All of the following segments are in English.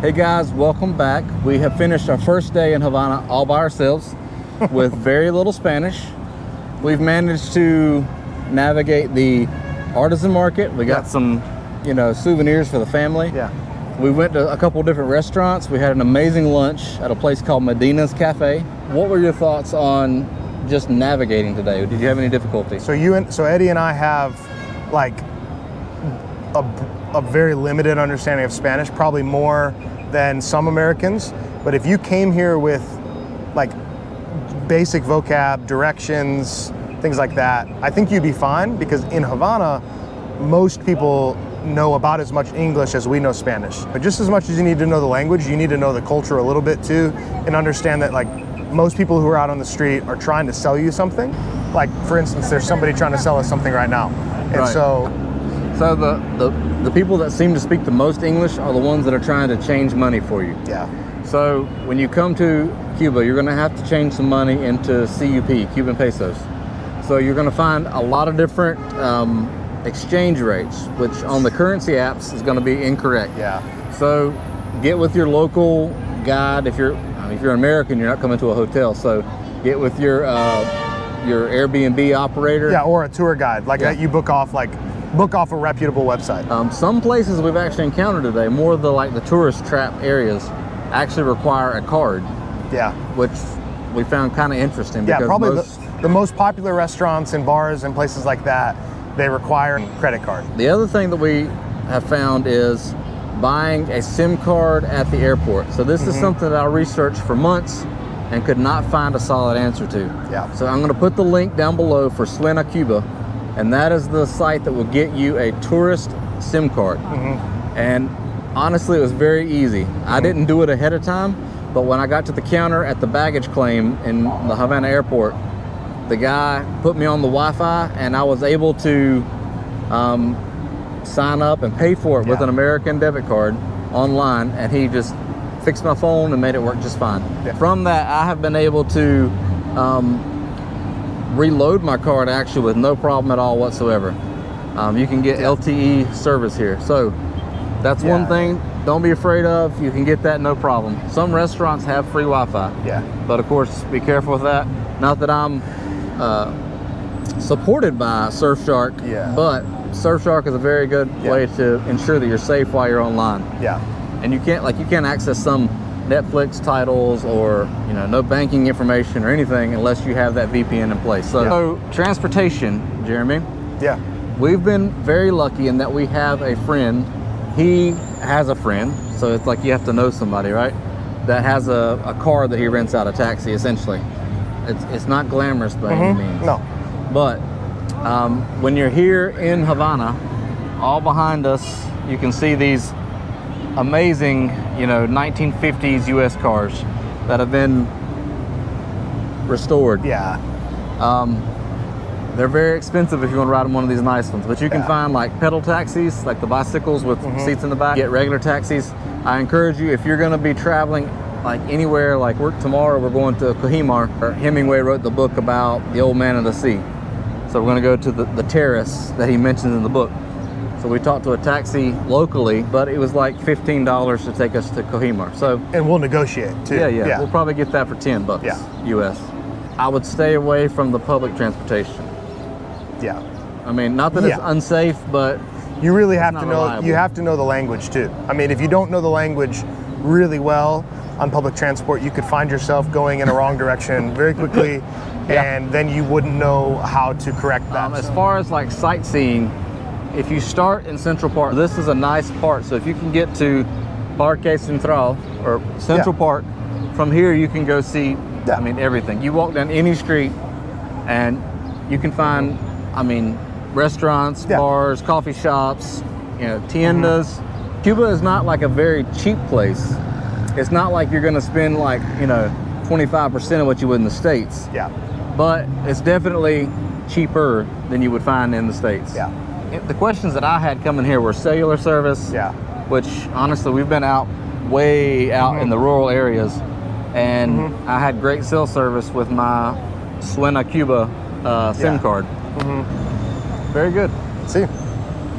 Hey guys, welcome back. We have finished our first day in Havana all by ourselves with very little Spanish. We've managed to navigate the artisan market. We got some, souvenirs for the family. Yeah. We went to a couple different restaurants. We had an amazing lunch at a place called Medina's Cafe. What were your thoughts on just navigating today? Did you have any difficulty? So Eddie and I have like a very limited understanding of Spanish, probably more than some Americans. But if you came here with like basic vocab, directions, things like that, I think you'd be fine, because in Havana, most people know about as much English as we know Spanish. But just as much as you need to know the language, you need to know the culture a little bit too, and understand that like most people who are out on the street are trying to sell you something. Like for instance, there's somebody trying to sell us something right now. And right. So the people that seem to speak the most English are the ones that are trying to change money for you. Yeah. So when you come to Cuba, you're gonna have to change some money into CUP, Cuban pesos. So you're gonna find a lot of different exchange rates, which on the currency apps is gonna be incorrect. Yeah. So get with your local guide. If you're an American, you're not coming to a hotel. So get with your Airbnb operator. Yeah, or a tour guide. Like that you book off a reputable website. Some places we've actually encountered today, more of the tourist trap areas, actually require a card. Yeah. Which we found kind of interesting. Yeah, because probably the most popular restaurants and bars and places like that, they require a credit card. The other thing that we have found is buying a SIM card at the airport. So this is something that I researched for months and could not find a solid answer to. Yeah. So I'm going to put the link down below for Suena Cuba, and that is the site that will get you a tourist SIM card. And honestly, it was very easy. I didn't do it ahead of time, but when I got to the counter at the baggage claim in the Havana airport, the guy put me on the Wi-Fi, and I was able to sign up and pay for it with an American debit card online, and he just fixed my phone and made it work just fine. Yeah. From that, I have been able to reload my card actually with no problem at all whatsoever. You can get LTE service here. So that's one thing, don't be afraid of. You can get that no problem. Some restaurants have free Wi-Fi. Yeah. But of course, be careful with that. Not that I'm supported by Surfshark, but Surfshark is a very good way to ensure that you're safe while you're online. Yeah. And you can't access some Netflix titles or no banking information or anything unless you have that VPN in place. So transportation, Jeremy. Yeah. We've been very lucky in that we have a friend. He has a friend, so it's like you have to know somebody, right? That has a car that he rents out, a taxi, essentially. It's not glamorous by any means. No. But when you're here in Havana, all behind us, you can see these amazing, 1950s U.S. cars that have been restored. Yeah. They're very expensive if you want to ride in one of these nice ones, but you can find like pedal taxis, like the bicycles with seats in the back. Get regular taxis. I encourage you, if you're going to be traveling like anywhere, like tomorrow we're going to Cojimar. Hemingway wrote the book about the old man of the sea. So we're going to go to the terrace that he mentions in the book. So we talked to a taxi locally, but it was like $15 to take us to Cojimar. So and we'll negotiate too. Yeah. We'll probably get that for $10 US. I would stay away from the public transportation. Yeah. I mean, not that it's unsafe, but you really have to know reliable. You have to know the language too. I mean, if you don't know the language really well on public transport, you could find yourself going in a wrong direction very quickly, and then you wouldn't know how to correct that. As far as like sightseeing, if you start in Central Park, this is a nice part. So if you can get to Parque Central or Central Park, from here you can go see, everything. You walk down any street and you can find, restaurants, bars, coffee shops, tiendas. Cuba is not like a very cheap place. It's not like you're gonna spend like, 25% of what you would in the States. Yeah. But it's definitely cheaper than you would find in the States. Yeah. The questions that I had coming here were cellular service, which honestly we've been way out in the rural areas, and I had great cell service with my Suena Cuba SIM card. Very good. See.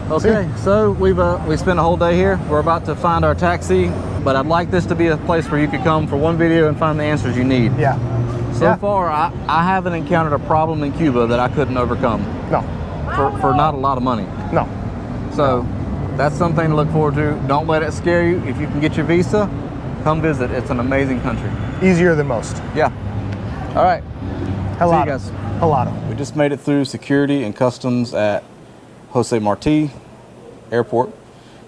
Okay, so we spent a whole day here. We're about to find our taxi but I'd like this to be a place where you could come for one video and find the answers you need. Yeah. So far, I haven't encountered a problem in Cuba that I couldn't overcome. No. For not a lot of money. No. So that's something to look forward to. Don't let it scare you. If you can get your visa, come visit. It's an amazing country. Easier than most. Yeah. All right. Helado. See you guys. Helado. We just made it through security and customs at Jose Marti Airport.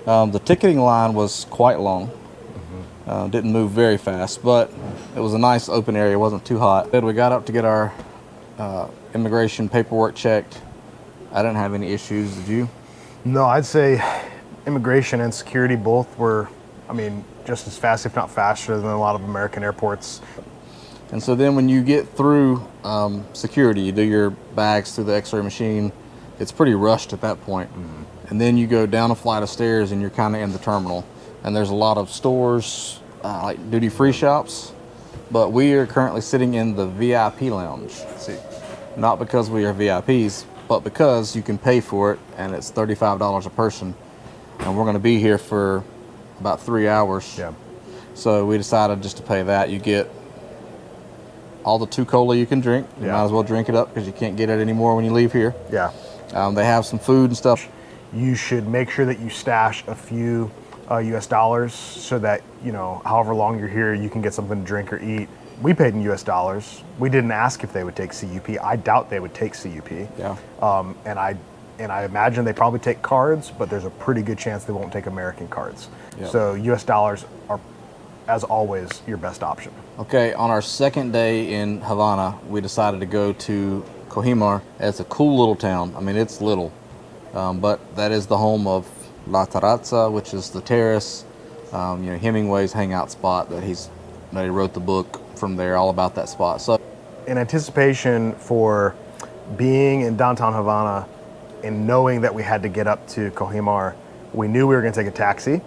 The ticketing line was quite long. Didn't move very fast, but it was a nice open area. It wasn't too hot. We got up to get our immigration paperwork checked. I didn't have any issues. Did you? No, I'd say immigration and security both were, I mean, just as fast, if not faster, than a lot of American airports. And so then when you get through security, you do your bags through the x-ray machine. It's pretty rushed at that point. And then you go down a flight of stairs and you're kind of in the terminal. And there's a lot of stores, like duty-free shops. But we are currently sitting in the VIP lounge. See, not because we are VIPs, but because you can pay for it, and it's $35 a person. And we're going to be here for about 3 hours. Yeah. So we decided just to pay that. You get all the 2 cola you can drink. You might as well drink it up because you can't get it anymore when you leave here. Yeah. They have some food and stuff. You should make sure that you stash a few US dollars so that, you know, however long you're here, you can get something to drink or eat. We paid in US dollars. We didn't ask if they would take CUP. I doubt they would take CUP. Yeah. And I imagine they probably take cards, but there's a pretty good chance they won't take American cards. Yep. So US dollars are, as always, your best option. Okay, on our second day in Havana, we decided to go to Cojimar. It's a cool little town. I mean, it's little, but that is the home of La Terraza, which is the terrace. You know, Hemingway's hangout spot that he wrote the book from there, all about that spot. So, in anticipation for being in downtown Havana and knowing that we had to get up to Cojimar, we knew we were going to take a taxi.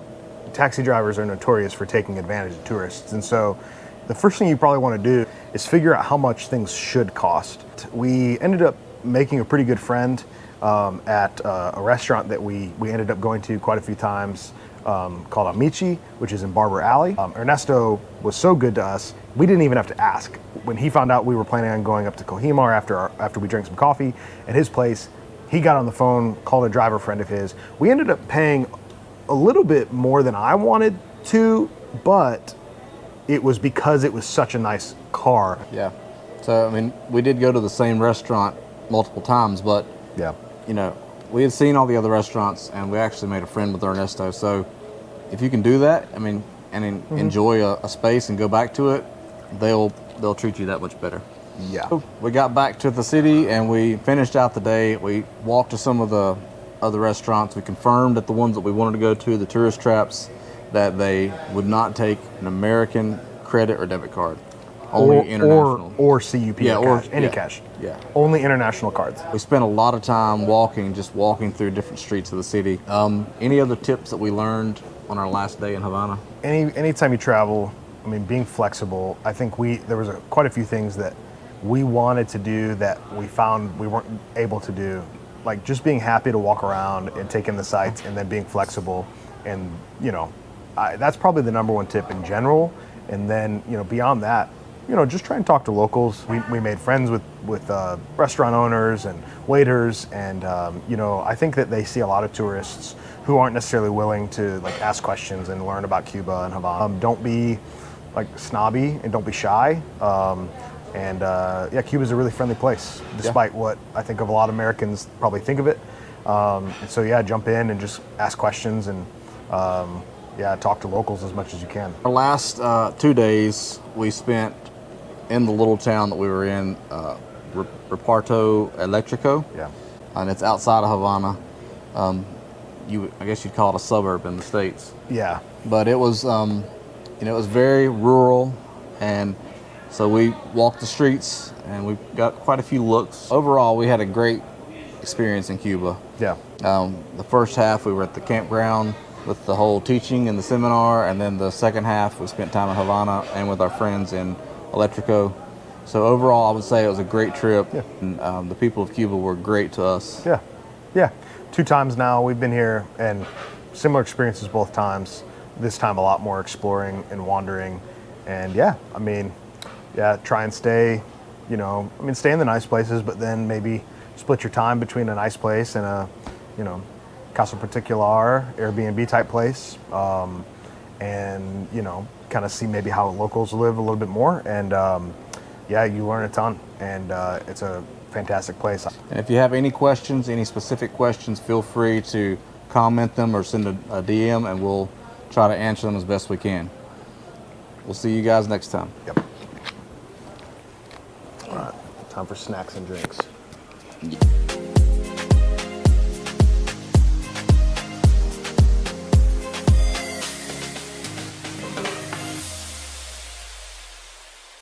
Taxi drivers are notorious for taking advantage of tourists, and so the first thing you probably want to do is figure out how much things should cost. We ended up making a pretty good friend at a restaurant that we ended up going to quite a few times called Amici, which is in Barber Alley. Ernesto was so good to us, we didn't even have to ask. When he found out we were planning on going up to Cojimar after we drank some coffee at his place, he got on the phone, called a driver friend of his. We ended up paying a little bit more than I wanted to, but it was because it was such a nice car. Yeah. So, I mean, we did go to the same restaurant multiple times, but, yeah, you know, we had seen all the other restaurants and we actually made a friend with Ernesto. So if you can do that, I mean, and enjoy a space and go back to it, they'll treat you that much better. Yeah. So we got back to the city and we finished out the day. We walked to some of the other restaurants. We confirmed that the ones that we wanted to go to, the tourist traps, that they would not take an American credit or debit card. Only international. Or CUP, yeah, or cash, any yeah, cash. Yeah. Only international cards. We spent a lot of time walking through different streets of the city. Any other tips that we learned on our last day in Havana? Anytime you travel, I mean, being flexible, I think there was quite a few things that we wanted to do that we found we weren't able to do. Like just being happy to walk around and take in the sights and then being flexible. And, you know, that's probably the number one tip in general. And then, you know, beyond that, you know, just try and talk to locals. We made friends with restaurant owners and waiters, and you know, I think that they see a lot of tourists who aren't necessarily willing to like ask questions and learn about Cuba and Havana. Don't be like snobby and don't be shy. Yeah, Cuba's a really friendly place, despite what I think of a lot of Americans probably think of it. And so yeah, jump in and just ask questions and yeah, talk to locals as much as you can. Our last 2 days we spent in the little town that we were in, Reparto Electrico. Yeah. And it's outside of Havana. I guess you'd call it a suburb in the States. Yeah. But it was, you know, it was very rural, and so we walked the streets and we got quite a few looks. Overall, we had a great experience in Cuba. Yeah. The first half we were at the campground with the whole teaching and the seminar, and then the second half we spent time in Havana and with our friends in Electrico. So overall, I would say it was a great trip. Yeah. And the people of Cuba were great to us. Yeah, yeah. 2 times now we've been here, and similar experiences both times. this time a lot more exploring and wandering. And yeah, I mean, yeah, try and stay, you know, I mean, stay in the nice places, but then maybe split your time between a nice place and a, you know, Casa Particular, Airbnb type place. And, you know, kind of see maybe how locals live a little bit more. And yeah, you learn a ton. And it's a fantastic place. And if you have any questions, any specific questions, feel free to comment them or send a DM, and we'll try to answer them as best we can. We'll see you guys next time. Yep. All right, time for snacks and drinks. Yeah.